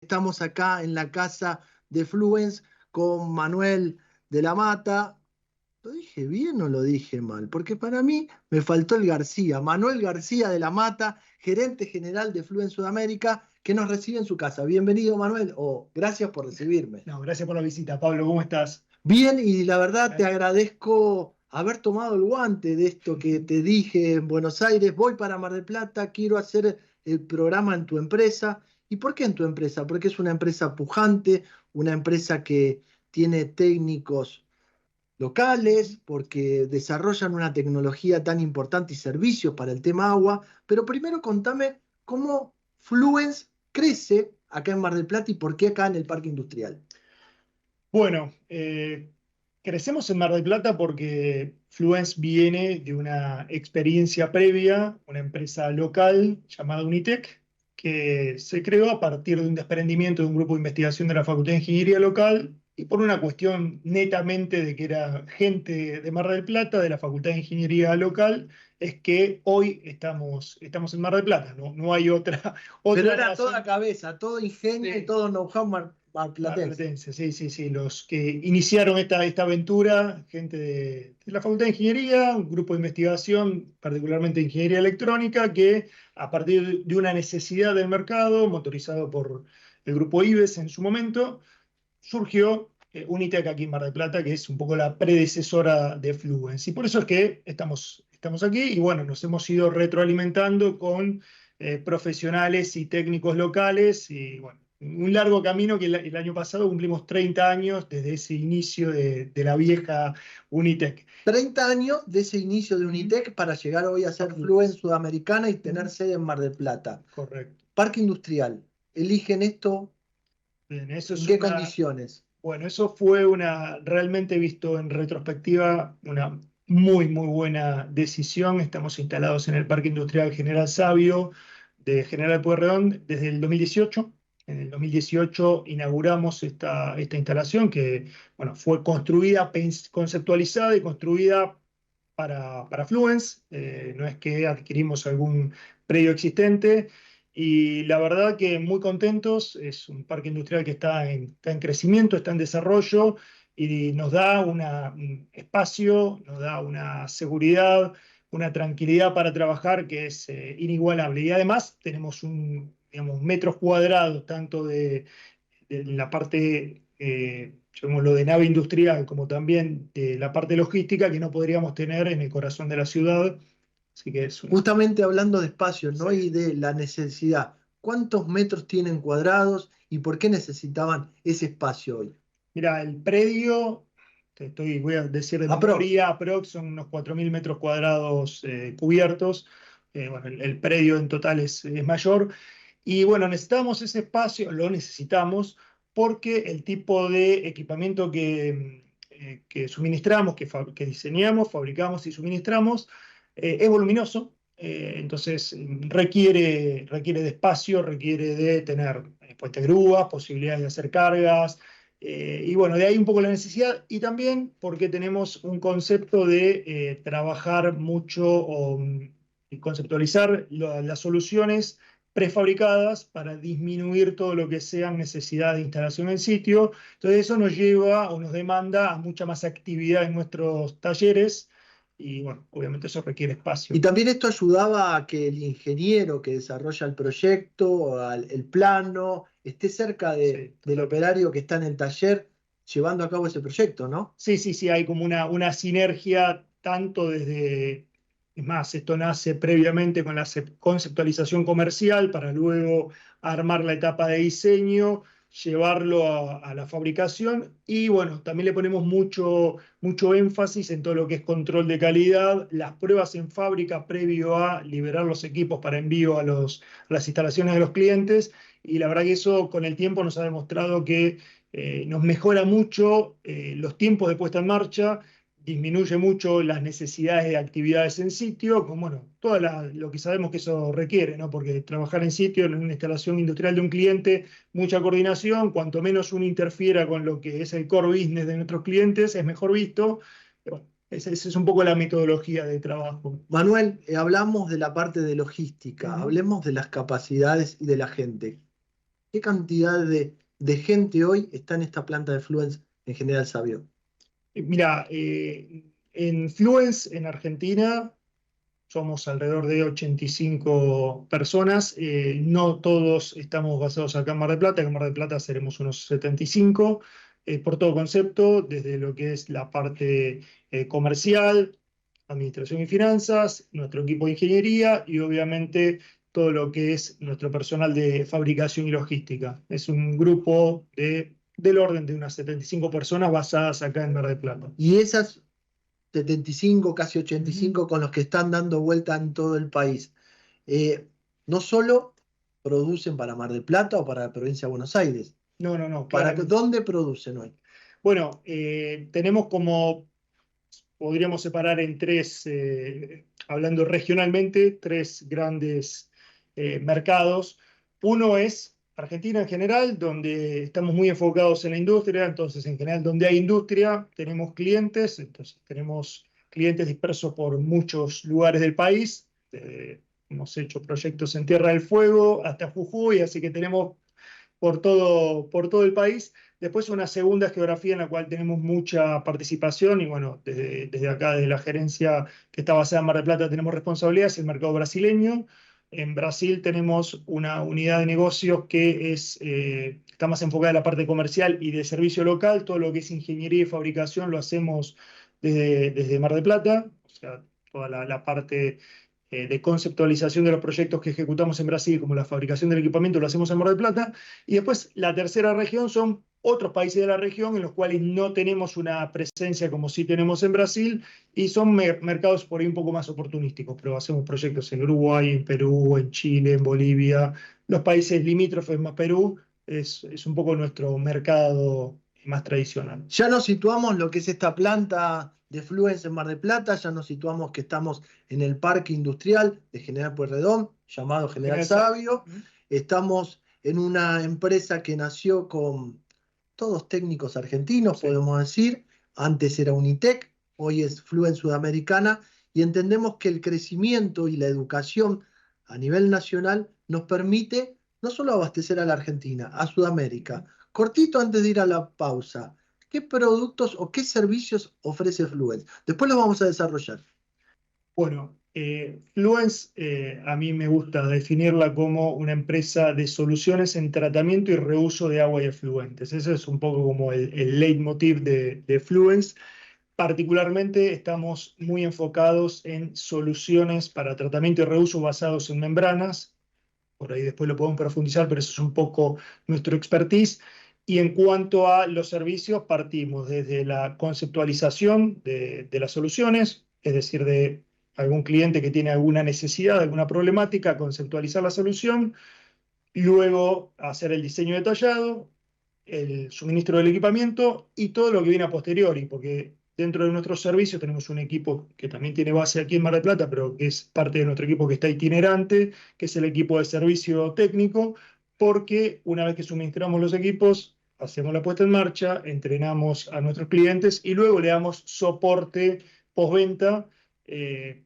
estamos acá en la casa de Fluence con Manuel de la Mata. ¿Lo dije bien o lo dije mal? Porque para mí me faltó el García, Manuel García de la Mata, gerente general de Fluence Sudamérica, que nos recibe en su casa. Bienvenido, Manuel, o gracias por recibirme. No, gracias por la visita, Pablo. ¿Cómo estás? Bien, y la verdad te agradezco haber tomado el guante de esto que te dije en Buenos Aires. Voy para Mar del Plata, quiero hacer el programa en tu empresa. ¿Y por qué en tu empresa? Porque es una empresa pujante, una empresa que tiene técnicos locales, porque desarrollan una tecnología tan importante y servicios para el tema agua. Pero primero contame cómo Fluence crece acá en Mar del Plata y por qué acá en el Parque Industrial. Bueno, crecemos en Mar del Plata porque Fluence viene de una experiencia previa, una empresa local llamada Unitec, que se creó a partir de un desprendimiento de un grupo de investigación de la Facultad de Ingeniería local y por una cuestión netamente de que era gente de Mar del Plata, de la Facultad de Ingeniería local, es que hoy estamos en Mar del Plata, no, no hay otra, Pero otra era toda razón. cabeza, todo ingenio y Sí. todo know-how marplatense. Marplatense, sí, sí, sí. Los que iniciaron esta aventura, gente de la Facultad de Ingeniería, un grupo de investigación, particularmente de ingeniería electrónica, que a partir de una necesidad del mercado, motorizado por el grupo IBES en su momento, surgió Unitec aquí en Mar del Plata, que es un poco la predecesora de Fluence. Y por eso es que estamos aquí y bueno, nos hemos ido retroalimentando con profesionales y técnicos locales y bueno, un largo camino que el año pasado cumplimos 30 años desde ese inicio de la vieja Unitec. 30 años de ese inicio de Unitec para llegar hoy a ser Fluence Sudamericana y tener sede en Mar del Plata. Correcto. Parque Industrial, ¿eligen esto Bien, eso en es qué una, condiciones? bueno, eso fue realmente visto en retrospectiva, una muy buena decisión. Estamos instalados en el Parque Industrial General Sabio de General Pueyrredón desde el 2018. En el 2018 inauguramos esta instalación que, bueno, fue construida, conceptualizada y construida para Fluence. No es que adquirimos algún predio existente. Y la verdad que muy contentos, es un parque industrial que está en crecimiento, está en desarrollo y nos da un espacio, nos da una seguridad, una tranquilidad para trabajar que es inigualable. Y además tenemos digamos, metros cuadrados tanto de la parte, llamémoslo, de nave industrial como también de la parte logística que no podríamos tener en el corazón de la ciudad. Así que es una... Justamente hablando de espacio, ¿no? Sí. Y de la necesidad. ¿Cuántos metros tienen cuadrados y por qué necesitaban ese espacio hoy? Mira, el predio, voy a decir de Aprox. memoria, aprox, son unos 4.000 metros cuadrados cubiertos. Bueno, el predio en total es mayor. Y bueno, necesitamos ese espacio, lo necesitamos porque el tipo de equipamiento que suministramos, que diseñamos, fabricamos y suministramos, es voluminoso. Entonces requiere de espacio, requiere de tener puestas grúas, posibilidades de hacer cargas, y bueno, de ahí un poco la necesidad y también porque tenemos un concepto de trabajar mucho y conceptualizar las soluciones prefabricadas para disminuir todo lo que sea necesidad de instalación en sitio. Entonces eso nos lleva o nos demanda a mucha más actividad en nuestros talleres y bueno, obviamente eso requiere Y espacio. también esto ayudaba a que el ingeniero que desarrolla el proyecto, el plano, esté cerca Sí, del totalmente. operario que está en el taller llevando a cabo ese proyecto, ¿no? Sí, sí, sí, hay como una sinergia tanto desde, es más, esto nace previamente con la conceptualización comercial para luego armar la etapa de diseño, llevarlo a la fabricación y bueno, también le ponemos mucho énfasis en todo lo que es control de calidad, las pruebas en fábrica previo a liberar los equipos para envío a las instalaciones de los clientes y la verdad que eso con el tiempo nos ha demostrado que nos mejora mucho los tiempos de puesta en marcha, disminuye mucho las necesidades de actividades en sitio, como bueno, lo que sabemos que eso requiere, ¿no? Porque trabajar en sitio, en una instalación industrial de un cliente, mucha coordinación, cuanto menos uno interfiera con lo que es el core business de nuestros clientes, es mejor visto. Bueno, esa es un poco la metodología de trabajo. Manuel, hablamos de la parte de logística, Ujú. hablemos de las capacidades y de la gente. ¿Qué cantidad de gente hoy está en esta planta de Fluence en General Sabio? Mira, en Fluence, en Argentina, somos alrededor de 85 personas. No todos estamos basados acá en Mar del Plata. En Mar del Plata seremos unos 75, por todo concepto, desde lo que es la parte comercial, administración y finanzas, nuestro equipo de ingeniería y obviamente todo lo que es nuestro personal de fabricación y logística. Es un grupo del orden de unas 75 personas basadas acá en Mar del Plata. Y esas 75, casi 85 con los que están dando vuelta en todo el país, no solo producen para Mar del Plata o para la provincia de Buenos Aires. No, ¿Para dónde producen hoy? Bueno, tenemos como, podríamos separar en tres, hablando regionalmente, tres grandes mercados. Uno es Argentina en general, donde estamos muy enfocados en la industria. Entonces, en general, donde hay industria, tenemos clientes. Entonces, tenemos clientes dispersos por muchos lugares del país. Hemos hecho proyectos en Tierra del Fuego hasta Jujuy, así que tenemos por todo el país. Después una segunda geografía en la cual tenemos mucha participación y bueno, desde acá, desde la gerencia que está basada en Mar del Plata, tenemos responsabilidad, es el mercado brasileño. En Brasil tenemos una unidad de negocios que está más enfocada en la parte comercial y de servicio local. Todo lo que es ingeniería y fabricación lo hacemos desde Mar del Plata, o sea, toda la parte de conceptualización de los proyectos que ejecutamos en Brasil, como la fabricación del equipamiento, lo hacemos en Mar del Plata. Y después la tercera región son otros países de la región en los cuales no tenemos una presencia como sí tenemos en Brasil y son mercados por ahí un poco más oportunísticos, pero hacemos proyectos en Uruguay, en Perú, en Chile, en Bolivia, los países limítrofes más Perú, es un poco nuestro mercado más tradicional. Ya nos situamos lo que es esta planta de Fluence en Mar del Plata, ya nos situamos que estamos en el parque industrial de General Pueyrredón, llamado General Sabio. Estamos en una empresa que nació con todos técnicos argentinos, sí, podemos decir. Antes era Unitec, hoy es Fluence Sudamericana, y entendemos que el crecimiento y la educación a nivel nacional nos permite no solo abastecer a la Argentina, a Sudamérica. Cortito antes de ir a la pausa, ¿qué productos o qué servicios ofrece Fluence? Después los vamos a desarrollar. Bueno, Fluence a mí me gusta definirla como una empresa de soluciones en tratamiento y reuso de agua y efluentes. Ese es un poco como el leitmotiv de Fluence. Particularmente estamos muy enfocados en soluciones para tratamiento y reuso basados en membranas. Por ahí después lo podemos profundizar, pero eso es un poco nuestro expertise. Y en cuanto a los servicios, partimos desde la conceptualización de las soluciones, es decir, de algún cliente que tiene alguna necesidad, alguna problemática, conceptualizar la solución, luego hacer el diseño detallado, el suministro del equipamiento y todo lo que viene a posteriori, porque dentro de nuestros servicios tenemos un equipo que también tiene base aquí en Mar del Plata, pero que es parte de nuestro equipo que está itinerante, que es el equipo de servicio técnico, porque una vez que suministramos los equipos, hacemos la puesta en marcha, entrenamos a nuestros clientes y luego le damos soporte postventa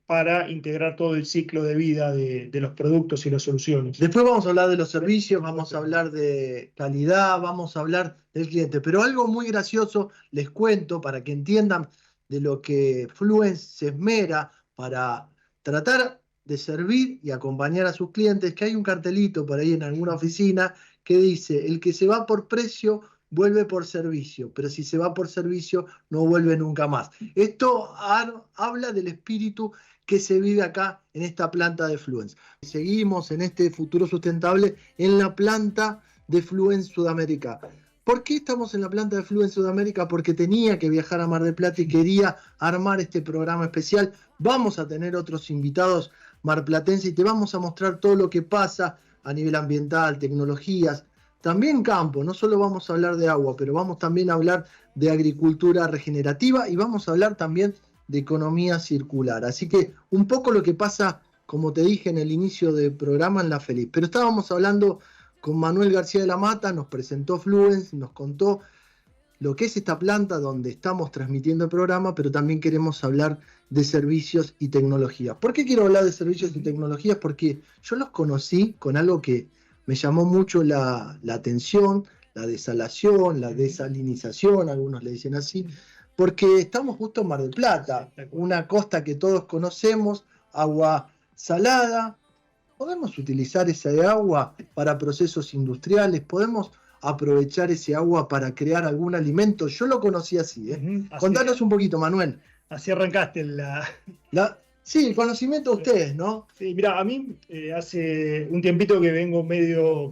para integrar todo el ciclo de vida de los productos y las soluciones. Después vamos a hablar de los servicios, vamos a hablar de calidad, vamos a hablar del cliente, pero algo muy gracioso, les cuento para que entiendan de lo que Fluence se esmera para tratar de servir y acompañar a sus clientes, que hay un cartelito por ahí en alguna oficina que dice, el que se va por precio vuelve por servicio, pero si se va por servicio no vuelve nunca más. Esto habla del espíritu que se vive acá en esta planta de Fluence. Seguimos en este futuro sustentable en la planta de Fluence Sudamérica. ¿Por qué estamos en la planta de Fluence Sudamérica? Porque tenía que viajar a Mar del Plata y quería armar este programa especial. Vamos a tener otros invitados marplatenses y te vamos a mostrar todo lo que pasa a nivel ambiental, tecnologías, también campo. No solo vamos a hablar de agua, pero vamos también a hablar de agricultura regenerativa y vamos a hablar también de economía circular. Así que un poco lo que pasa, como te dije en el inicio del programa, en La Feliz. Pero estábamos hablando con Manuel García de la Mata, nos presentó Fluence, nos contó lo que es esta planta donde estamos transmitiendo el programa, pero también queremos hablar de servicios y tecnologías. ¿Por qué quiero hablar de servicios y tecnologías? Porque yo los conocí con algo que me llamó mucho la atención, la desalación, la desalinización, algunos le dicen así, porque estamos justo en Mar del Plata, una costa que todos conocemos, agua salada. ¿Podemos utilizar esa agua para procesos industriales? ¿Podemos aprovechar ese agua para crear algún alimento? Yo lo conocí así, ¿eh? Contanos un poquito, Manuel. Así arrancaste Sí, el conocimiento de ustedes, ¿no? Sí, mira, a mí hace un tiempito que vengo medio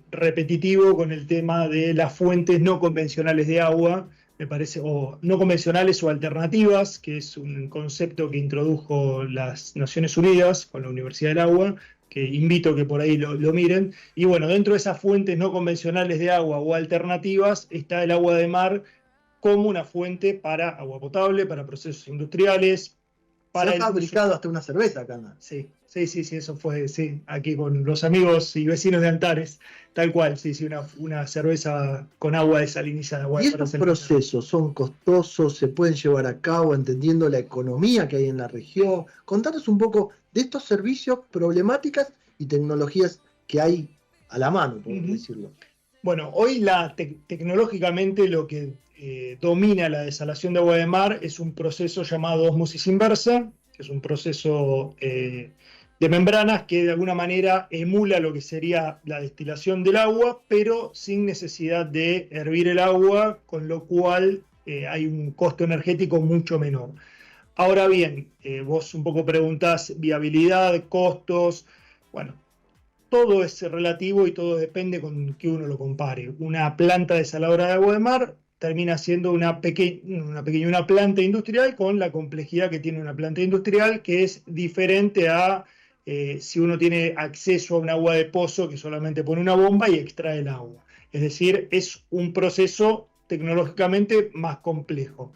repetitivo con el tema de las fuentes no convencionales de agua, me parece, o no convencionales o alternativas, que es un concepto que introdujo las Naciones Unidas con la Universidad del Agua, que invito que por ahí lo miren. Y bueno, dentro de esas fuentes no convencionales de agua o alternativas está el agua de mar como una fuente para agua potable, para procesos industriales. Se ha fabricado hasta una cerveza acá, ¿no? Sí, eso fue, sí, aquí con los amigos y vecinos de Antares, tal cual, sí, una cerveza con agua desalinizada. ¿Y estos procesos son costosos, se pueden llevar a cabo entendiendo la economía que hay en la región? Contanos un poco de estos servicios, problemáticas y tecnologías que hay a la mano, por decirlo. Bueno, hoy tecnológicamente lo que domina la desalación de agua de mar es un proceso llamado ósmosis inversa, que es un proceso de membranas que de alguna manera emula lo que sería la destilación del agua, pero sin necesidad de hervir el agua, con lo cual hay un costo energético mucho menor. Ahora bien, vos un poco preguntás viabilidad, costos, bueno, todo es relativo y todo depende con que uno lo compare. Una planta desaladora de agua de mar termina siendo una planta industrial con la complejidad que tiene una planta industrial, que es diferente a si uno tiene acceso a un agua de pozo que solamente pone una bomba y extrae el agua. Es decir, es un proceso tecnológicamente más complejo.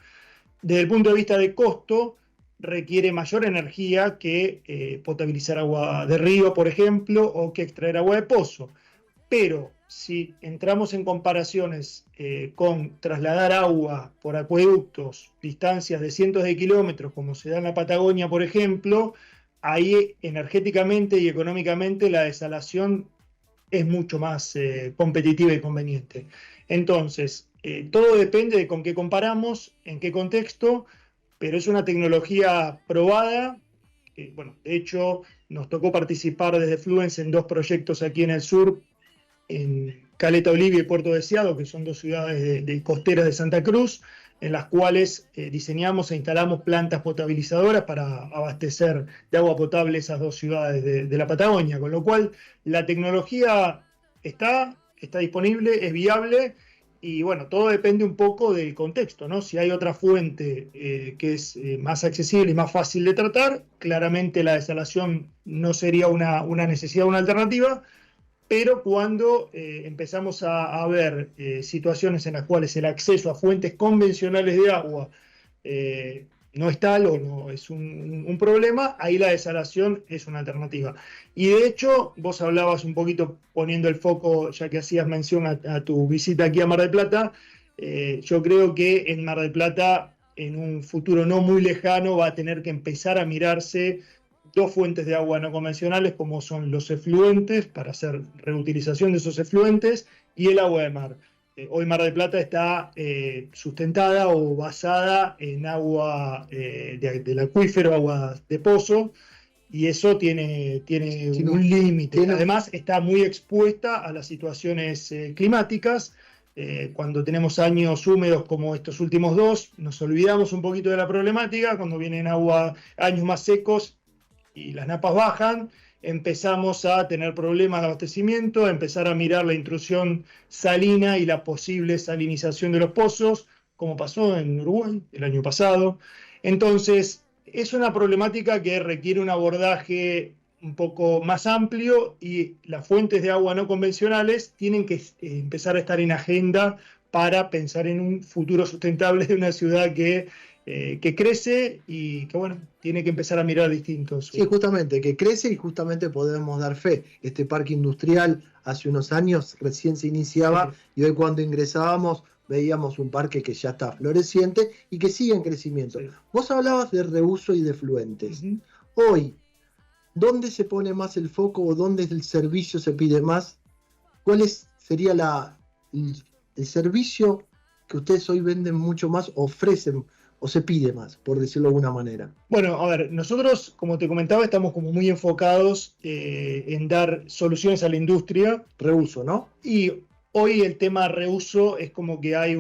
Desde el punto de vista de costo, requiere mayor energía que potabilizar agua de río, por ejemplo, o que extraer agua de pozo. Pero si entramos en comparaciones con trasladar agua por acueductos, distancias de cientos de kilómetros, como se da en la Patagonia, por ejemplo, ahí energéticamente y económicamente la desalación es mucho más competitiva y conveniente. Entonces, todo depende de con qué comparamos, en qué contexto, pero es una tecnología probada. Bueno, de hecho, nos tocó participar desde Fluence en 2 proyectos aquí en el sur, en Caleta Olivia y Puerto Deseado, que son 2 ciudades de costeras de Santa Cruz, en las cuales diseñamos e instalamos plantas potabilizadoras para abastecer de agua potable esas 2 ciudades de la Patagonia, con lo cual la tecnología está disponible, es viable. Y bueno, todo depende un poco del contexto, ¿no? Si hay otra fuente que es más accesible y más fácil de tratar, claramente la desalación no sería una necesidad, una alternativa, pero cuando empezamos a ver situaciones en las cuales el acceso a fuentes convencionales de agua no es tal o no es un problema, ahí la desalación es una alternativa. Y de hecho, vos hablabas un poquito poniendo el foco, ya que hacías mención a tu visita aquí a Mar del Plata, yo creo que en Mar del Plata, en un futuro no muy lejano, va a tener que empezar a mirarse 2 fuentes de agua no convencionales, como son los efluentes, para hacer reutilización de esos efluentes, y el agua de mar. Hoy Mar del Plata está sustentada o basada en agua del acuífero, agua de pozo, y eso tiene un límite. Además, está muy expuesta a las situaciones climáticas. Cuando tenemos años húmedos como estos últimos 2, nos olvidamos un poquito de la problemática. Cuando vienen años más secos y las napas bajan, empezamos a tener problemas de abastecimiento, a empezar a mirar la intrusión salina y la posible salinización de los pozos, como pasó en Uruguay el año pasado. Entonces, es una problemática que requiere un abordaje un poco más amplio y las fuentes de agua no convencionales tienen que empezar a estar en agenda para pensar en un futuro sustentable de una ciudad que crece y que, bueno, tiene que empezar a mirar distintos. Sí, justamente, que crece y justamente podemos dar fe. Este parque industrial hace unos años recién se iniciaba, sí, y hoy cuando ingresábamos veíamos un parque que ya está floreciente y que sigue en crecimiento. Sí. Vos hablabas de reuso y de efluentes. Hoy, ¿dónde se pone más el foco o dónde el servicio se pide más? ¿Cuál sería el servicio que ustedes hoy venden mucho más, ofrecen o se pide más, por decirlo de alguna manera? Bueno, a ver, nosotros, como te comentaba, estamos como muy enfocados en dar soluciones a la industria. Reuso, ¿no? Y hoy el tema reuso es como que hay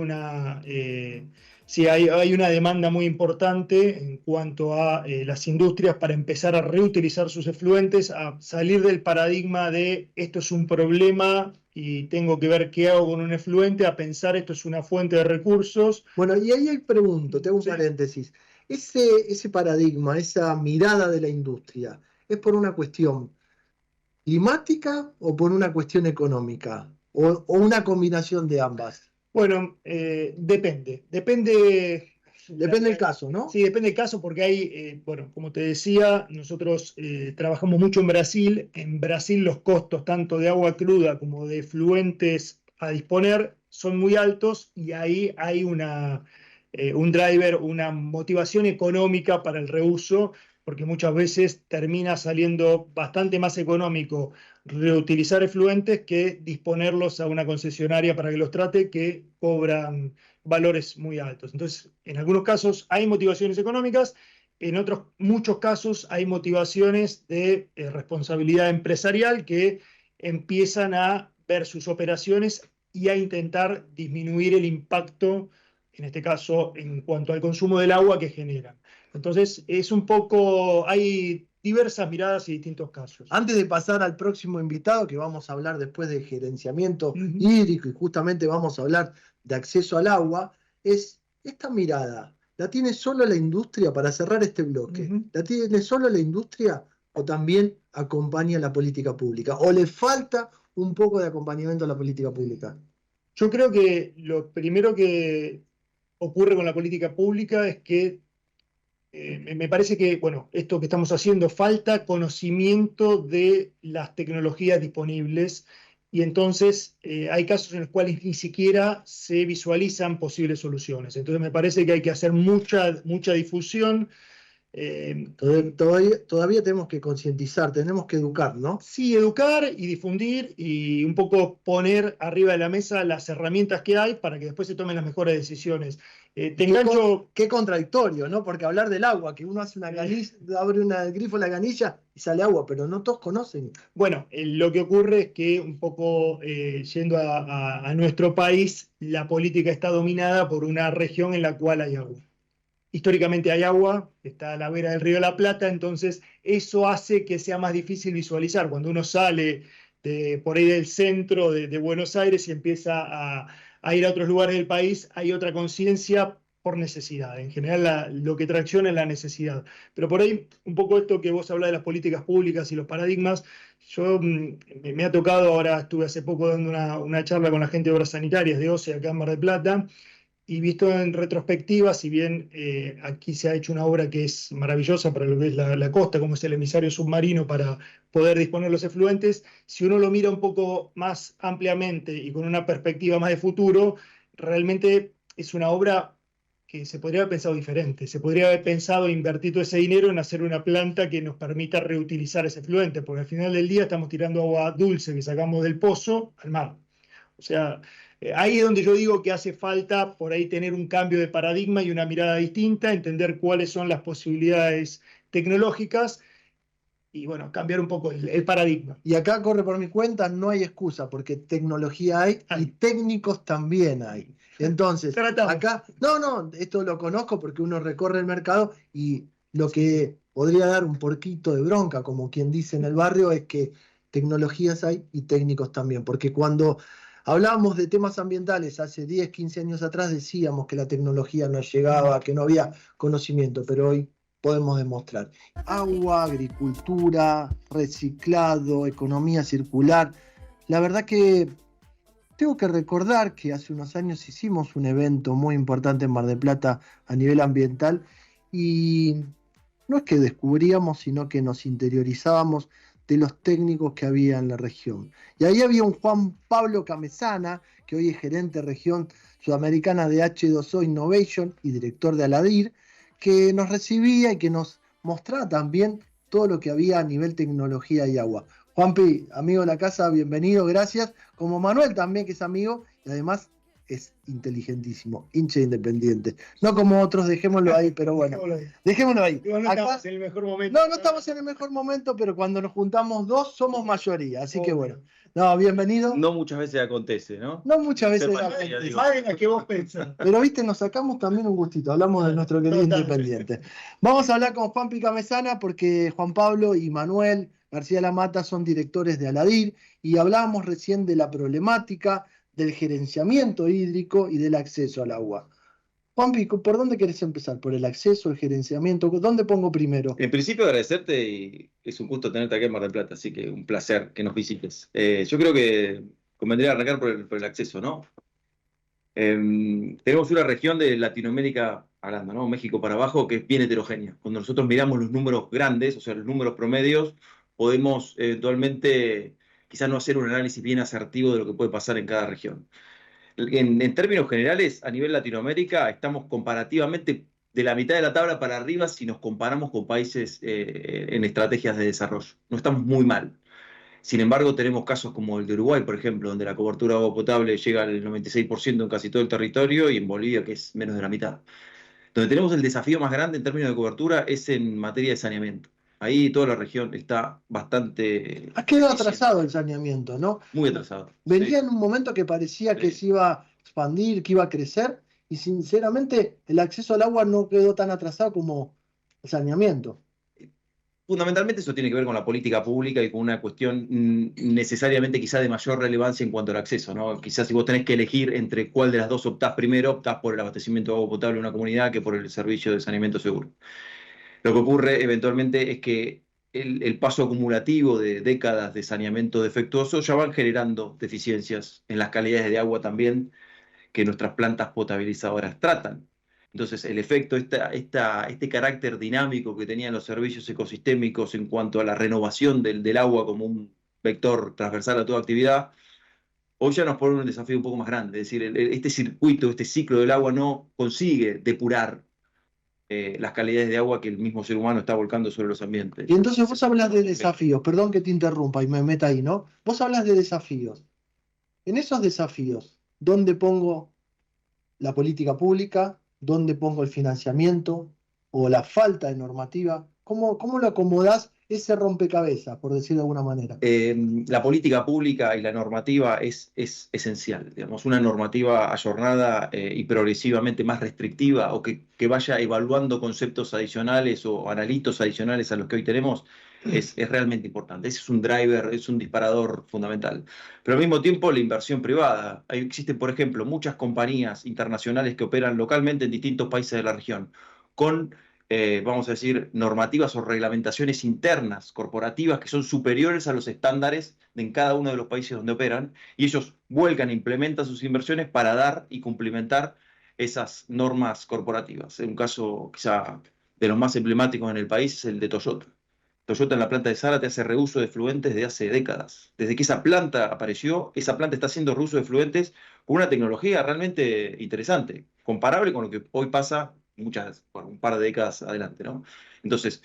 sí, hay una demanda muy importante en cuanto a las industrias para empezar a reutilizar sus efluentes, a salir del paradigma de esto es un problema y tengo que ver qué hago con un efluente, a pensar esto es una fuente de recursos. Bueno, y ahí pregunto, te hago un Sí. paréntesis. Ese paradigma, esa mirada de la industria, ¿es por una cuestión climática o por una cuestión económica? ¿O una combinación de ambas? Bueno, depende. Depende del caso, ¿no? Sí, depende del caso porque hay, bueno, como te decía, nosotros trabajamos mucho en Brasil. En Brasil los costos tanto de agua cruda como de fluentes a disponer son muy altos y ahí hay un driver, una motivación económica para el reuso, porque muchas veces termina saliendo bastante más económico reutilizar efluentes que disponerlos a una concesionaria para que los trate, que cobran valores muy altos. Entonces, en algunos casos hay motivaciones económicas, en otros muchos casos hay motivaciones de responsabilidad empresarial que empiezan a ver sus operaciones y a intentar disminuir el impacto, en este caso, en cuanto al consumo del agua que generan. Entonces, es un poco, hay diversas miradas y distintos casos. Antes de pasar al próximo invitado, que vamos a hablar después de gerenciamiento Uh-huh. hídrico y justamente vamos a hablar de acceso al agua, es esta mirada. ¿La tiene solo la industria para cerrar este bloque? Uh-huh. ¿La tiene solo la industria o también acompaña la política pública? ¿O le falta un poco de acompañamiento a la política pública? Yo creo que lo primero que ocurre con la política pública es que me parece que, bueno, esto que estamos haciendo, falta conocimiento de las tecnologías disponibles y entonces hay casos en los cuales ni siquiera se visualizan posibles soluciones. Entonces me parece que hay que hacer mucha difusión. Todavía tenemos que concientizar, tenemos que educar, ¿no? Sí, educar y difundir y un poco poner arriba de la mesa las herramientas que hay para que después se tomen las mejores decisiones. Te engancho. Qué contradictorio, ¿no? Porque hablar del agua, que uno hace una canilla, abre el grifo de la canilla y sale agua, pero no todos conocen. Bueno, lo que ocurre es que un poco yendo a nuestro país, la política está dominada por una región en la cual hay agua. Históricamente hay agua, está a la vera del río de la Plata, entonces eso hace que sea más difícil visualizar. Cuando uno sale por ahí del centro de Buenos Aires y empieza a ir a otros lugares del país, hay otra conciencia por necesidad. En general lo que tracciona es la necesidad. Pero por ahí, un poco esto que vos hablas de las políticas públicas y los paradigmas, yo me ha tocado, ahora estuve hace poco dando una charla con la gente de Obras Sanitarias de OCE acá en Mar del Plata, y visto en retrospectiva, si bien aquí se ha hecho una obra que es maravillosa para lo que es la costa, como es el emisario submarino para poder disponer los efluentes, si uno lo mira un poco más ampliamente y con una perspectiva más de futuro, realmente es una obra que se podría haber pensado diferente. Se podría haber pensado invertir todo ese dinero en hacer una planta que nos permita reutilizar ese efluente, porque al final del día estamos tirando agua dulce que sacamos del pozo al mar. O sea, ahí es donde yo digo que hace falta por ahí tener un cambio de paradigma y una mirada distinta, entender cuáles son las posibilidades tecnológicas y, bueno, cambiar un poco el paradigma. Y acá corre por mi cuenta, no hay excusa, porque tecnología hay y técnicos también hay. Entonces, acá, no, esto lo conozco porque uno recorre el mercado y lo que podría dar un porquito de bronca, como quien dice en el barrio, es que tecnologías hay y técnicos también, porque cuando hablábamos de temas ambientales hace 10, 15 años atrás decíamos que la tecnología no llegaba, que no había conocimiento, pero hoy podemos demostrar. Agua, agricultura, reciclado, economía circular. La verdad que tengo que recordar que hace unos años hicimos un evento muy importante en Mar del Plata a nivel ambiental y no es que descubríamos, sino que nos interiorizábamos de los técnicos que había en la región. Y ahí había un Juan Pablo Camesana, que hoy es gerente de región sudamericana de H2O Innovation y director de Aladir, que nos recibía y que nos mostraba también todo lo que había a nivel tecnología y agua. Juanpi, amigo de la casa, bienvenido, gracias. Como Manuel también, que es amigo, y además es inteligentísimo, hincha independiente. No como otros, dejémoslo ahí, pero bueno, dejémoslo ahí. Igual no Acá, estamos en el mejor momento. no estamos en el mejor momento, pero cuando nos juntamos dos somos mayoría, así que bueno. No, bienvenido. No muchas veces acontece, ¿no? No muchas veces acontece. Más de la que vos pensás. Pero viste, nos sacamos también un gustito, hablamos de nuestro querido Independiente. Vamos a hablar con Juan Picamesana porque Juan Pablo y Manuel García Lamata son directores de Aladir y hablábamos recién de la problemática del gerenciamiento hídrico y del acceso al agua. Juanpi, ¿por dónde querés empezar? ¿Por el acceso, el gerenciamiento? ¿Dónde pongo primero? En principio agradecerte y es un gusto tenerte aquí en Mar del Plata, así que un placer que nos visites. Yo creo que convendría arrancar por el acceso, ¿no? Tenemos una región de Latinoamérica, hablando, ¿no? México para abajo, que es bien heterogénea. Cuando nosotros miramos los números grandes, o sea, los números promedios, podemos eventualmente quizás no hacer un análisis bien asertivo de lo que puede pasar en cada región. En términos generales, a nivel Latinoamérica, estamos comparativamente de la mitad de la tabla para arriba si nos comparamos con países en estrategias de desarrollo. No estamos muy mal. Sin embargo, tenemos casos como el de Uruguay, por ejemplo, donde la cobertura de agua potable llega al 96% en casi todo el territorio y en Bolivia, que es menos de la mitad. Donde tenemos el desafío más grande en términos de cobertura es en materia de saneamiento. Ahí toda la región está bastante... Ha quedado atrasado el saneamiento, ¿no? Muy atrasado. Venía Sí. en un momento que parecía que se iba a expandir, que iba a crecer, y sinceramente el acceso al agua no quedó tan atrasado como el saneamiento. Fundamentalmente eso tiene que ver con la política pública y con una cuestión necesariamente quizá de mayor relevancia en cuanto al acceso, ¿no? Quizás si vos tenés que elegir entre cuál de las dos optás primero, optás por el abastecimiento de agua potable en una comunidad que por el servicio de saneamiento seguro. Lo que ocurre eventualmente es que el paso acumulativo de décadas de saneamiento defectuoso ya van generando deficiencias en las calidades de agua también que nuestras plantas potabilizadoras tratan. Entonces, el efecto, este carácter dinámico que tenían los servicios ecosistémicos en cuanto a la renovación del agua como un vector transversal a toda actividad, hoy ya nos pone un desafío un poco más grande. Es decir, este circuito, este ciclo del agua no consigue depurar las calidades de agua que el mismo ser humano está volcando sobre los ambientes. Y entonces vos hablas de desafíos, perdón que te interrumpa y me meta ahí, ¿no? Vos hablas de desafíos. En esos desafíos, ¿dónde pongo la política pública? ¿Dónde pongo el financiamiento o la falta de normativa? ¿Cómo lo acomodás ese rompecabezas, por decirlo de alguna manera? La política pública y la normativa es esencial. Digamos, una normativa ayornada y progresivamente más restrictiva o que vaya evaluando conceptos adicionales o analitos adicionales a los que hoy tenemos es realmente importante. Ese es un driver, es un disparador fundamental. Pero al mismo tiempo la inversión privada. Existen, por ejemplo, muchas compañías internacionales que operan localmente en distintos países de la región con vamos a decir, normativas o reglamentaciones internas corporativas que son superiores a los estándares en cada uno de los países donde operan, y ellos vuelcan e implementan sus inversiones para dar y cumplimentar esas normas corporativas. Un caso quizá de los más emblemáticos en el país es el de Toyota. Toyota en la planta de Zárate hace reuso de fluentes desde hace décadas. Desde que esa planta apareció, esa planta está haciendo reuso de fluentes con una tecnología realmente interesante, comparable con lo que hoy pasa un par de décadas adelante, ¿no? Entonces,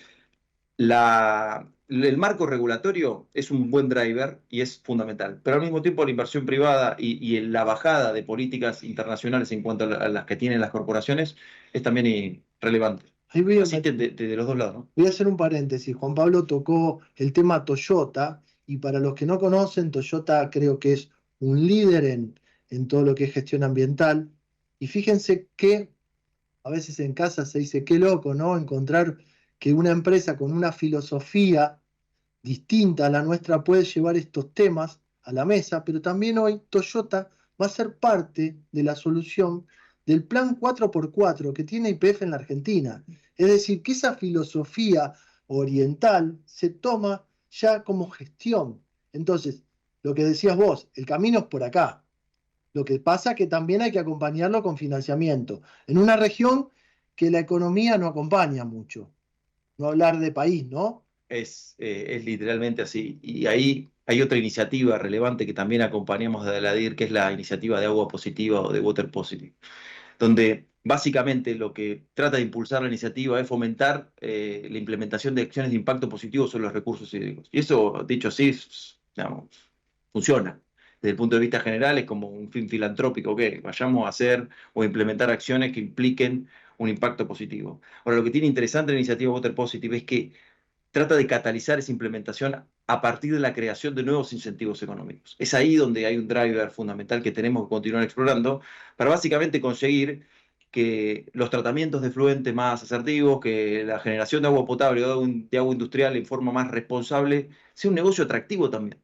el marco regulatorio es un buen driver y es fundamental, pero al mismo tiempo la inversión privada y la bajada de políticas internacionales en cuanto a las que tienen las corporaciones es también relevante. Así que de los dos lados, ¿no? Voy a hacer un paréntesis. Juan Pablo tocó el tema Toyota, y para los que no conocen, Toyota creo que es un líder en todo lo que es gestión ambiental. Y fíjense que a veces en casa se dice, qué loco, ¿no? Encontrar que una empresa con una filosofía distinta a la nuestra puede llevar estos temas a la mesa, pero también hoy Toyota va a ser parte de la solución del plan 4x4 que tiene YPF en la Argentina. Es decir, que esa filosofía oriental se toma ya como gestión. Entonces, lo que decías vos, el camino es por acá. Lo que pasa es que también hay que acompañarlo con financiamiento. En una región que la economía no acompaña mucho. No hablar de país, ¿no? Es literalmente así. Y ahí hay otra iniciativa relevante que también acompañamos de Aladir, que es la iniciativa de agua positiva o de Water Positive. donde básicamente lo que trata de impulsar la iniciativa es fomentar la implementación de acciones de impacto positivo sobre los recursos hídricos. Y eso, dicho así, digamos, funciona. Desde el punto de vista general es como un fin filantrópico, que vayamos a hacer o implementar acciones que impliquen un impacto positivo. Ahora, lo que tiene interesante la iniciativa Water Positive es que trata de catalizar esa implementación a partir de la creación de nuevos incentivos económicos. Es ahí donde hay un driver fundamental que tenemos que continuar explorando para básicamente conseguir que los tratamientos de efluentes más asertivos, que la generación de agua potable o de agua industrial en forma más responsable, sea un negocio atractivo también.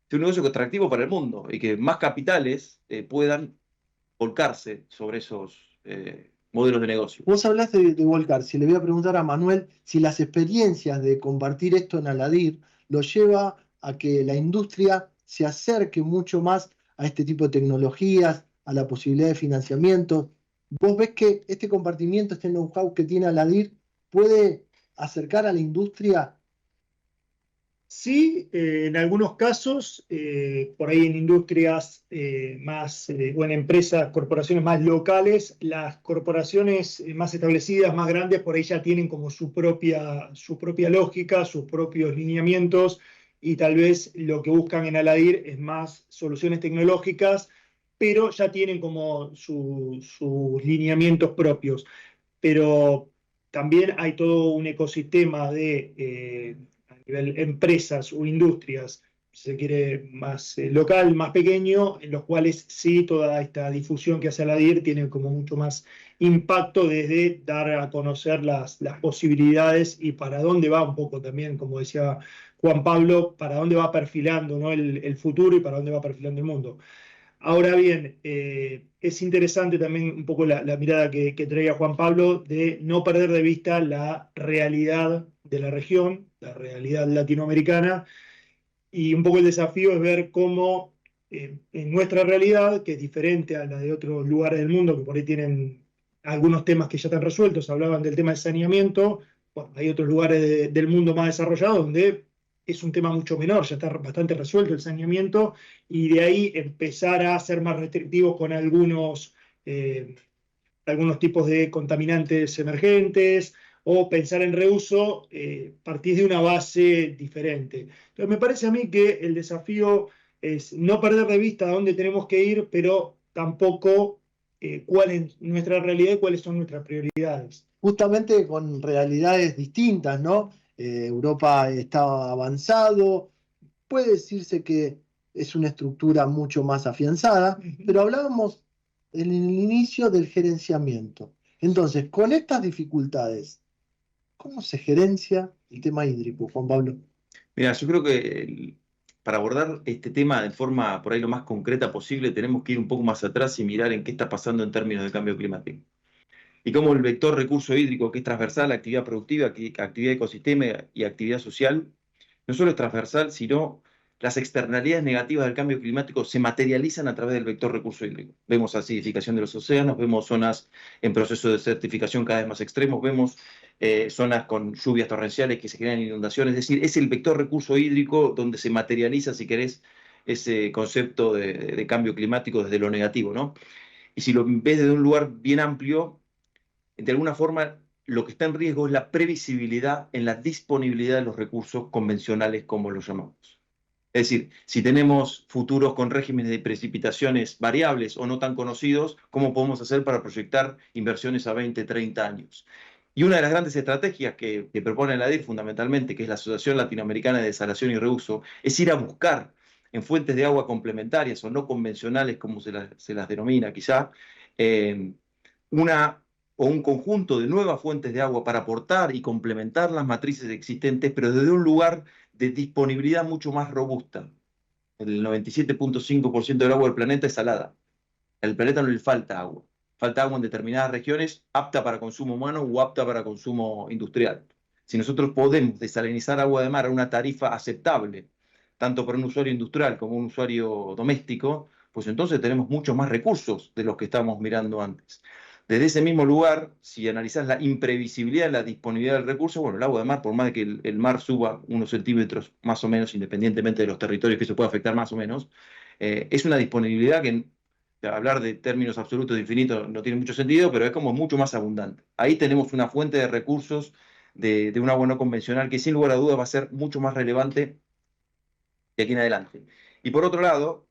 Sea un negocio atractivo para el mundo y que más capitales puedan volcarse sobre esos modelos de negocio. Vos hablaste de volcar. Si le voy a preguntar a Manuel si las experiencias de compartir esto en Aladir lo lleva a que la industria se acerque mucho más a este tipo de tecnologías, a la posibilidad de financiamiento. ¿Vos ves que este compartimiento, este know-how que tiene Aladir, puede acercar a la industria? Sí, en algunos casos, por ahí en industrias o en empresas, corporaciones más locales, las corporaciones más establecidas, más grandes, por ahí ya tienen como su propia lógica, sus propios lineamientos, y tal vez lo que buscan en Aladir es más soluciones tecnológicas, pero ya tienen como sus lineamientos propios. Pero también hay todo un ecosistema de a nivel empresas o industrias, si se quiere, más local, más pequeño, en los cuales sí toda esta difusión que hace Aladir tiene como mucho más impacto desde dar a conocer las posibilidades y para dónde va un poco también, como decía Juan Pablo, para dónde va perfilando, ¿no? el futuro y para dónde va perfilando el mundo. Ahora bien, es interesante también un poco la mirada que traía Juan Pablo de no perder de vista la realidad de la región, la realidad latinoamericana, y un poco el desafío es ver cómo en nuestra realidad, que es diferente a la de otros lugares del mundo, que por ahí tienen algunos temas que ya están resueltos, hablaban del tema del saneamiento, bueno, hay otros lugares del mundo más desarrollados donde es un tema mucho menor, ya está bastante resuelto el saneamiento, y de ahí empezar a ser más restrictivos con algunos tipos de contaminantes emergentes o pensar en reuso, partís de una base diferente. Entonces me parece a mí que el desafío es no perder de vista a dónde tenemos que ir, pero tampoco cuál es nuestra realidad y cuáles son nuestras prioridades. Justamente con realidades distintas, ¿no? Europa está avanzado, puede decirse que es una estructura mucho más afianzada, pero hablábamos en el inicio del gerenciamiento. Entonces, con estas dificultades, ¿cómo se gerencia el tema hídrico, Juan Pablo? Mira, yo creo que para abordar este tema de forma por ahí lo más concreta posible, tenemos que ir un poco más atrás y mirar en qué está pasando en términos de cambio climático. Y cómo el vector recurso hídrico, que es transversal, actividad productiva, actividad ecosistema y actividad social, no solo es transversal, sino las externalidades negativas del cambio climático se materializan a través del vector recurso hídrico. Vemos acidificación de los océanos, vemos zonas en proceso de desertificación cada vez más extremos, vemos zonas con lluvias torrenciales que se generan inundaciones. Es decir, es el vector recurso hídrico donde se materializa, si querés, ese concepto de cambio climático desde lo negativo, ¿no? Y si lo ves desde un lugar bien amplio, de alguna forma lo que está en riesgo es la previsibilidad en la disponibilidad de los recursos convencionales, como los llamamos. Es decir, si tenemos futuros con regímenes de precipitaciones variables o no tan conocidos, ¿cómo podemos hacer para proyectar inversiones a 20, 30 años? Y una de las grandes estrategias que propone la ADIR fundamentalmente, que es la Asociación Latinoamericana de Desalación y Reuso, es ir a buscar en fuentes de agua complementarias o no convencionales, como se las denomina quizá, una o un conjunto de nuevas fuentes de agua para aportar y complementar las matrices existentes, pero desde un lugar de disponibilidad mucho más robusta. El 97.5% del agua del planeta es salada. Al planeta no le falta agua. Falta agua en determinadas regiones apta para consumo humano o apta para consumo industrial. Si nosotros podemos desalinizar agua de mar a una tarifa aceptable, tanto para un usuario industrial como un usuario doméstico, pues entonces tenemos muchos más recursos de los que estábamos mirando antes. Desde ese mismo lugar, si analizás la imprevisibilidad de la disponibilidad del recurso, bueno, el agua de mar, por más de que el mar suba unos centímetros más o menos, independientemente de los territorios que se pueda afectar más o menos, es una disponibilidad que sea, hablar de términos absolutos de infinito no tiene mucho sentido, pero es como mucho más abundante. Ahí tenemos una fuente de recursos de un agua no convencional que sin lugar a dudas va a ser mucho más relevante de aquí en adelante. Y por otro lado,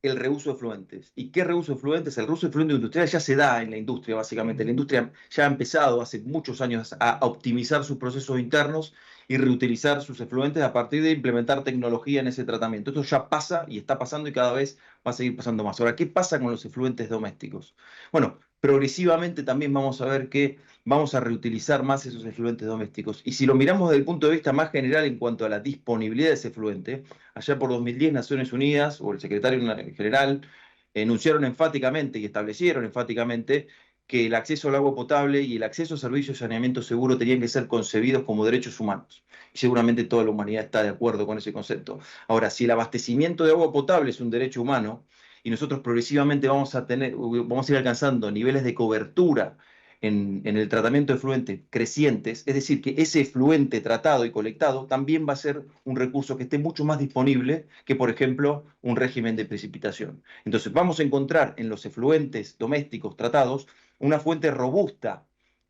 el reuso de efluentes. ¿Y qué reuso de efluentes? El reuso de efluentes industrial ya se da en la industria, básicamente. La industria ya ha empezado hace muchos años a optimizar sus procesos internos y reutilizar sus efluentes a partir de implementar tecnología en ese tratamiento. Esto ya pasa y está pasando y cada vez va a seguir pasando más. Ahora, ¿qué pasa con los efluentes domésticos? Bueno, progresivamente también vamos a ver que vamos a reutilizar más esos efluentes domésticos. Y si lo miramos desde el punto de vista más general en cuanto a la disponibilidad de ese efluente, allá por 2010 Naciones Unidas o el secretario general enunciaron enfáticamente y establecieron enfáticamente que el acceso al agua potable y el acceso a servicios de saneamiento seguro tenían que ser concebidos como derechos humanos. Y seguramente toda la humanidad está de acuerdo con ese concepto. Ahora, si el abastecimiento de agua potable es un derecho humano y nosotros progresivamente vamos a ir alcanzando niveles de cobertura en el tratamiento de efluentes crecientes, es decir, que ese efluente tratado y colectado también va a ser un recurso que esté mucho más disponible que, por ejemplo, un régimen de precipitación. Entonces, vamos a encontrar en los efluentes domésticos tratados una fuente robusta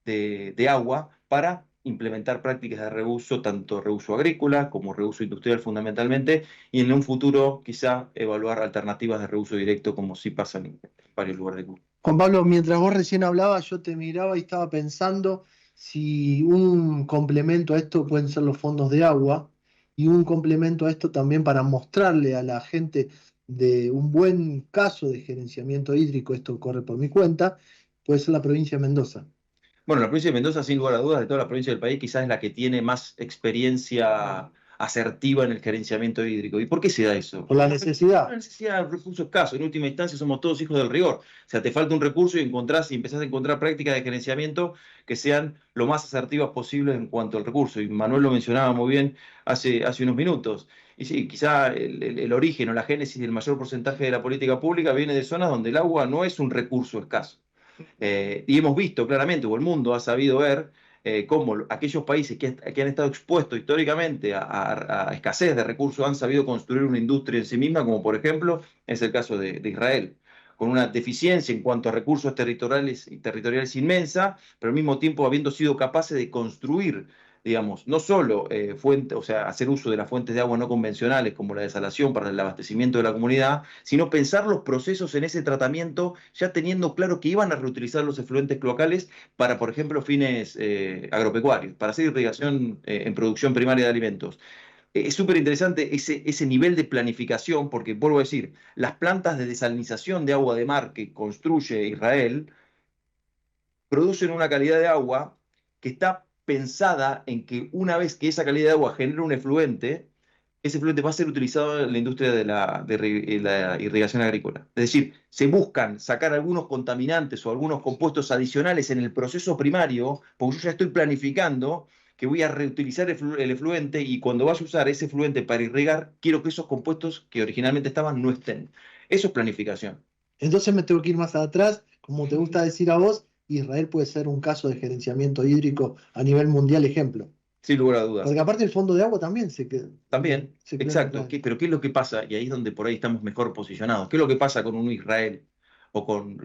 de agua para implementar prácticas de reuso, tanto reuso agrícola como reuso industrial fundamentalmente, y en un futuro quizá evaluar alternativas de reuso directo como sí pasa en varios lugares del mundo. Juan Pablo, mientras vos recién hablabas, yo te miraba y estaba pensando si un complemento a esto pueden ser los fondos de agua y un complemento a esto también para mostrarle a la gente de un buen caso de gerenciamiento hídrico, esto corre por mi cuenta, puede ser la provincia de Mendoza. Bueno, la provincia de Mendoza, sin lugar a dudas, de toda la provincia del país, quizás es la que tiene más experiencia asertiva en el gerenciamiento hídrico. ¿Y por qué se da eso? Por la Una necesidad. necesidad de recursos escasos. En última instancia, somos todos hijos del rigor. O sea, te falta un recurso y empezás a encontrar prácticas de gerenciamiento que sean lo más asertivas posibles en cuanto al recurso. Y Manuel lo mencionaba muy bien hace unos minutos. Y sí, quizá el origen o la génesis del mayor porcentaje de la política pública viene de zonas donde el agua no es un recurso escaso. Y hemos visto claramente, o el mundo ha sabido ver, cómo aquellos países que han estado expuestos históricamente a escasez de recursos han sabido construir una industria en sí misma, como por ejemplo es el caso de Israel, con una deficiencia en cuanto a recursos territoriales inmensa, pero al mismo tiempo habiendo sido capaces de construir, digamos, no solo o sea, hacer uso de las fuentes de agua no convencionales como la desalación para el abastecimiento de la comunidad, sino pensar los procesos en ese tratamiento ya teniendo claro que iban a reutilizar los efluentes cloacales para, por ejemplo, fines agropecuarios, para hacer irrigación en producción primaria de alimentos. Es súper interesante ese nivel de planificación, porque vuelvo a decir, las plantas de desalinización de agua de mar que construye Israel producen una calidad de agua que está pensada en que una vez que esa calidad de agua genera un efluente, ese efluente va a ser utilizado en la industria de la irrigación agrícola. Es decir, se buscan sacar algunos contaminantes o algunos compuestos adicionales en el proceso primario, porque yo ya estoy planificando que voy a reutilizar el efluente y cuando vaya a usar ese efluente para irrigar, quiero que esos compuestos que originalmente estaban no estén. Eso es planificación. Entonces me tengo que ir más atrás, como te gusta decir a vos, Israel puede ser un caso de gerenciamiento hídrico a nivel mundial ejemplo. Sin lugar a dudas. Porque aparte el fondo de agua también se quedó. También, exacto. Pero ¿qué es lo que pasa? Y ahí es donde por ahí estamos mejor posicionados. ¿Qué es lo que pasa con un Israel?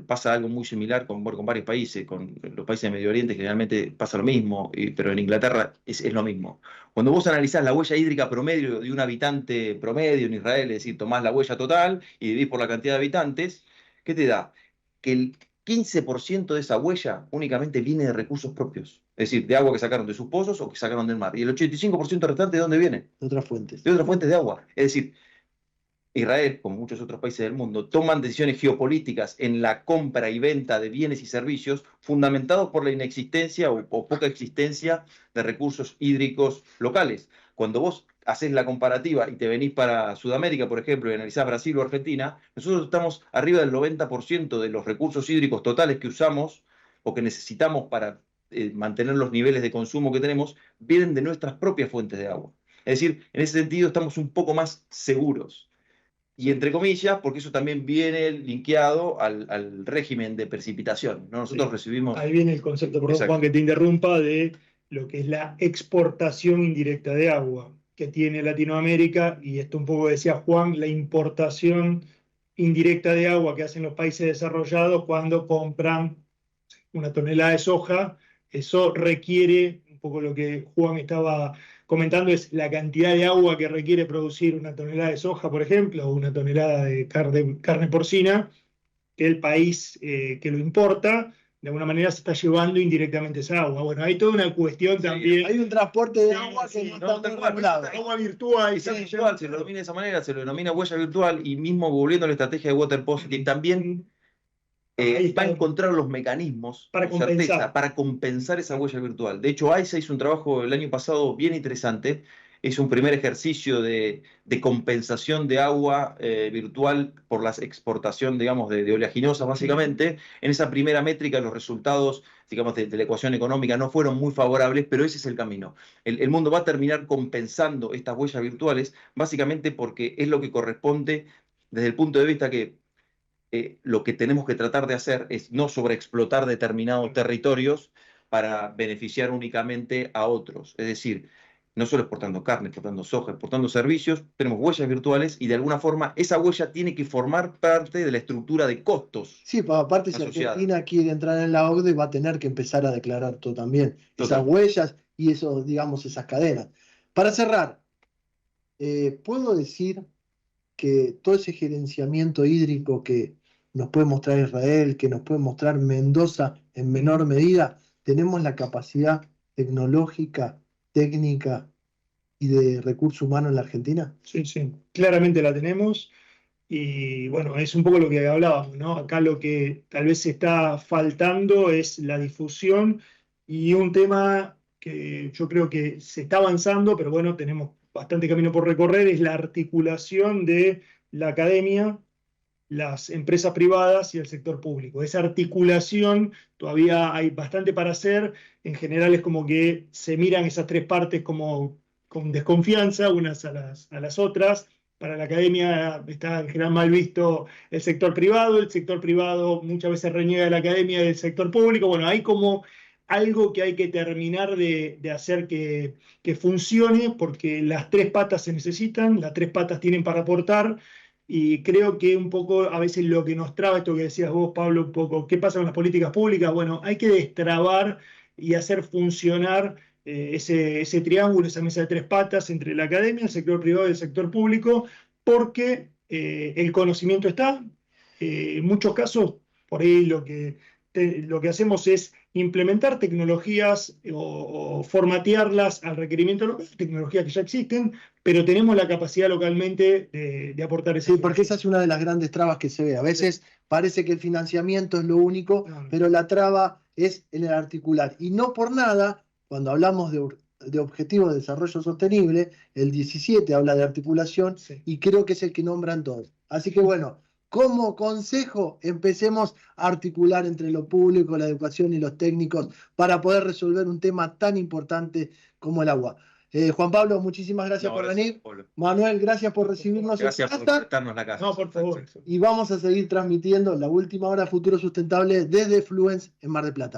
Pasa algo muy similar con varios países, con los países de Medio Oriente generalmente pasa lo mismo, pero en Inglaterra es lo mismo. Cuando vos analizás la huella hídrica promedio de un habitante promedio en Israel, es decir, tomás la huella total y dividís por la cantidad de habitantes, ¿qué te da? Que el 15% de esa huella únicamente viene de recursos propios. Es decir, de agua que sacaron de sus pozos o que sacaron del mar. Y el 85% restante, ¿de dónde viene? De otras fuentes. De otras fuentes de agua. Es decir, Israel, como muchos otros países del mundo, toman decisiones geopolíticas en la compra y venta de bienes y servicios fundamentados por la inexistencia o poca existencia de recursos hídricos locales. Cuando vos haces la comparativa y te venís para Sudamérica, por ejemplo, y analizás Brasil o Argentina, nosotros estamos arriba del 90% de los recursos hídricos totales que usamos o que necesitamos para mantener los niveles de consumo que tenemos, vienen de nuestras propias fuentes de agua. Es decir, en ese sentido estamos un poco más seguros. Y entre comillas, porque eso también viene linkeado al régimen de precipitación, ¿no? Nosotros recibimos... Ahí viene el concepto, perdón, Exacto. Juan, que te interrumpa, de lo que es la exportación indirecta de agua que tiene Latinoamérica, y esto un poco decía Juan, la importación indirecta de agua que hacen los países desarrollados cuando compran una tonelada de soja. Eso requiere, un poco lo que Juan estaba comentando, es la cantidad de agua que requiere producir una tonelada de soja, por ejemplo, o una tonelada de carne porcina, que el país que lo importa, de alguna manera se está llevando indirectamente esa agua. Bueno, hay toda una cuestión también. Hay un transporte de agua que no está muy regulado. Agua virtual. Se lo denomina de esa manera, se lo denomina huella virtual, y mismo volviendo a la estrategia de Water Positive, también va a encontrar los mecanismos, para con certeza, para compensar esa huella virtual. De hecho, AISA hizo un trabajo el año pasado bien interesante. Es un primer ejercicio de compensación de agua virtual por la exportación, digamos, de oleaginosas, básicamente. En esa primera métrica, los resultados, digamos, de la ecuación económica no fueron muy favorables, pero ese es el camino. El mundo va a terminar compensando estas huellas virtuales, básicamente porque es lo que corresponde desde el punto de vista que lo que tenemos que tratar de hacer es no sobreexplotar determinados territorios para beneficiar únicamente a otros. Es decir, no solo exportando carne, exportando soja, exportando servicios, tenemos huellas virtuales y de alguna forma esa huella tiene que formar parte de la estructura de costos. Sí, pues aparte si Argentina quiere entrar en la OCDE va a tener que empezar a declarar todo también, esas huellas y eso, digamos, esas cadenas. Para cerrar, ¿puedo decir que todo ese gerenciamiento hídrico que nos puede mostrar Israel, que nos puede mostrar Mendoza en menor medida, tenemos la capacidad tecnológica, técnica y de recurso humano en la Argentina? Sí, sí, claramente la tenemos. Y bueno, es un poco lo que hablábamos, ¿no? Acá lo que tal vez está faltando es la difusión y un tema que yo creo que se está avanzando, pero bueno, tenemos bastante camino por recorrer, es la articulación de la academia, las empresas privadas y el sector público. Esa articulación todavía hay bastante para hacer. En general es como que se miran esas tres partes como con desconfianza unas a las otras. Para la academia está en general mal visto el sector privado muchas veces reniega de la academia y del sector público. Bueno, hay como algo que hay que terminar de hacer que funcione, porque las tres patas se necesitan, las tres patas tienen para aportar, y creo que un poco a veces lo que nos traba, esto que decías vos, Pablo, un poco, ¿qué pasa con las políticas públicas? Bueno, hay que destrabar y hacer funcionar ese triángulo, esa mesa de tres patas entre la academia, el sector privado y el sector público, porque el conocimiento está. En muchos casos, por ahí lo que hacemos es implementar tecnologías o formatearlas al requerimiento local, tecnologías que ya existen, pero tenemos la capacidad localmente de aportar ese. Sí, porque esa es una de las grandes trabas que se ve. A veces parece que el financiamiento es lo único, pero la traba es en el articular. Y no por nada, cuando hablamos de Objetivos de Desarrollo Sostenible, el 17 habla de articulación, y creo que es el que nombran todos. Así que bueno, como consejo, empecemos a articular entre lo público, la educación y los técnicos para poder resolver un tema tan importante como el agua. Juan Pablo, muchísimas gracias por venir. Pablo. Manuel, gracias por recibirnos. Gracias por prestarnos la casa. No, por favor. Y vamos a seguir transmitiendo la última hora Futuro Sustentable desde Fluence en Mar del Plata.